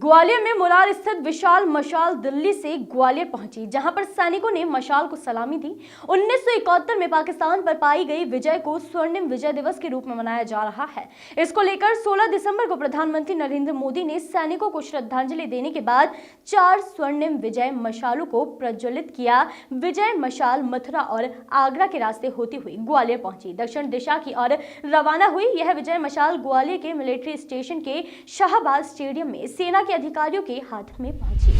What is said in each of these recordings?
ग्वालियर में मुरार स्थित विशाल मशाल दिल्ली से ग्वालियर पहुंची, जहां पर सैनिकों ने मशाल को सलामी दी। 1971 में पाकिस्तान पर पाई गई विजय को स्वर्णिम विजय दिवस के रूप में मनाया जा रहा है। इसको लेकर 16 दिसंबर को प्रधानमंत्री नरेंद्र मोदी ने सैनिकों को श्रद्धांजलि देने के बाद 4 स्वर्णिम विजय मशालों को प्रज्वलित किया। विजय मशाल मथुरा और आगरा के रास्ते होती हुई ग्वालियर पहुंची, दक्षिण दिशा की ओर रवाना हुई। यह विजय मशाल ग्वालियर के मिलिट्री स्टेशन के शाहबाज स्टेडियम में सेना के अधिकारियों के हाथ में पहुंची।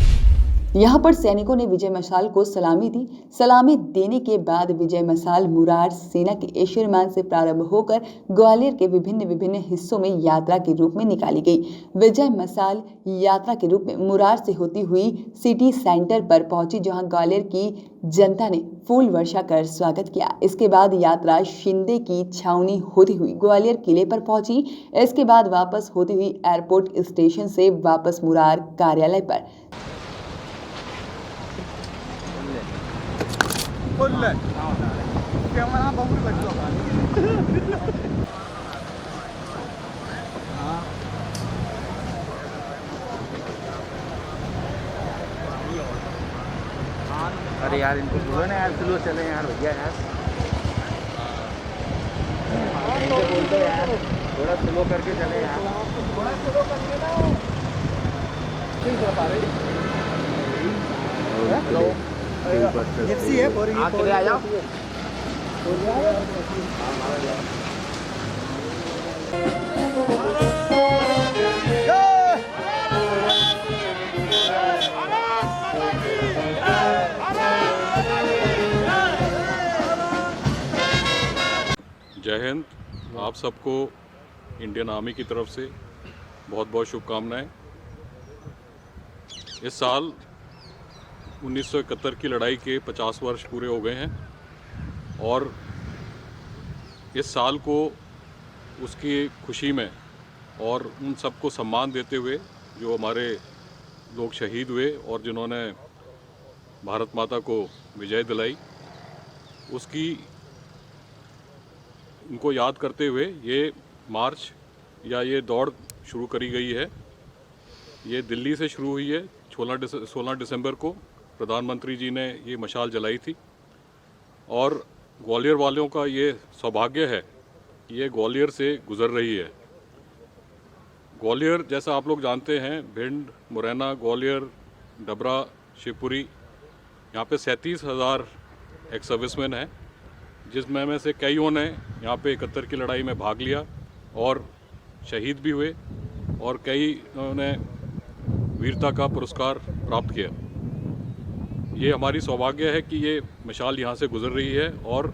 यहाँ पर सैनिकों ने विजय मशाल को सलामी दी। सलामी देने के बाद विजय मशाल मुरार सेना के एशियरमान से प्रारंभ होकर ग्वालियर के विभिन्न हिस्सों में यात्रा के रूप में निकाली गई। विजय मशाल यात्रा के रूप में मुरार से होती हुई सिटी सेंटर पर पहुंची, जहां ग्वालियर की जनता ने फूल वर्षा कर स्वागत किया। इसके बाद यात्रा शिंदे की छावनी होती हुई ग्वालियर किले पर पहुंची। इसके बाद वापस होती हुई एयरपोर्ट स्टेशन से वापस मुरार कार्यालय पर। अरे यार इनको बोलो ना यार, स्लो चले यार भैया यार, इनसे बोल दो यार थोड़ा स्लो करके चले यार, थोड़ा स्लो करके ना ठीक है पारे। हेलो एफसी है और ये आ जाओ। जय हिंद। आप सबको इंडियन आर्मी की तरफ से बहुत बहुत शुभकामनाएं। इस साल 1971 की लड़ाई के 50 वर्ष पूरे हो गए हैं और इस साल को उसकी खुशी में और उन सबको सम्मान देते हुए जो हमारे लोग शहीद हुए और जिन्होंने भारत माता को विजय दिलाई, उसकी उनको याद करते हुए ये मार्च या ये दौड़ शुरू करी गई है। ये दिल्ली से शुरू हुई है। 16 दिसंबर को प्रधानमंत्री जी ने ये मशाल जलाई थी और ग्वालियर वालों का ये सौभाग्य है कि ये ग्वालियर से गुज़र रही है। ग्वालियर जैसा आप लोग जानते हैं, भिंड, मुरैना, ग्वालियर, डबरा, शिवपुरी, यहाँ पे 37,000 एक्स सर्विसमैन हैं, जिसमें में से कईयों ने यहाँ पे 71 की लड़ाई में भाग लिया और शहीद भी हुए और कई ने वीरता का पुरस्कार प्राप्त किया। ये हमारी सौभाग्य है कि ये मशाल यहाँ से गुजर रही है और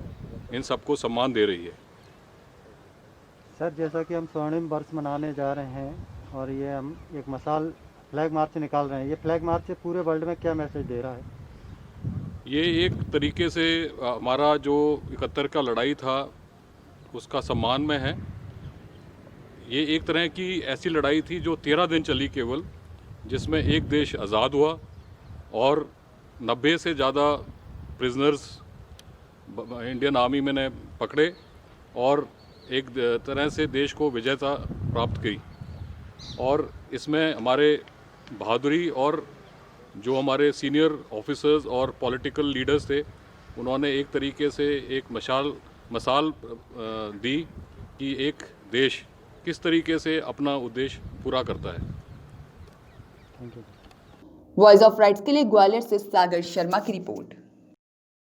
इन सबको सम्मान दे रही है। सर, जैसा कि हम स्वर्णिम वर्ष मनाने जा रहे हैं और ये हम एक मशाल फ्लैग मार्च निकाल रहे हैं, ये फ्लैग मार्च से पूरे वर्ल्ड में क्या मैसेज दे रहा है? ये एक तरीके से हमारा जो 71 का लड़ाई था उसका सम्मान में है। ये एक तरह की ऐसी लड़ाई थी जो 13 दिन चली केवल, जिसमें एक देश आज़ाद हुआ और 90 से ज़्यादा प्रिजनर्स इंडियन आर्मी में ने पकड़े और एक तरह से देश को विजयता प्राप्त की। और इसमें हमारे बहादुरी और जो हमारे सीनियर ऑफिसर्स और पॉलिटिकल लीडर्स थे, उन्होंने एक तरीके से एक मसाल दी कि एक देश किस तरीके से अपना उद्देश्य पूरा करता है। वॉइस ऑफ राइट्स के लिए ग्वालियर से सागर शर्मा की रिपोर्ट।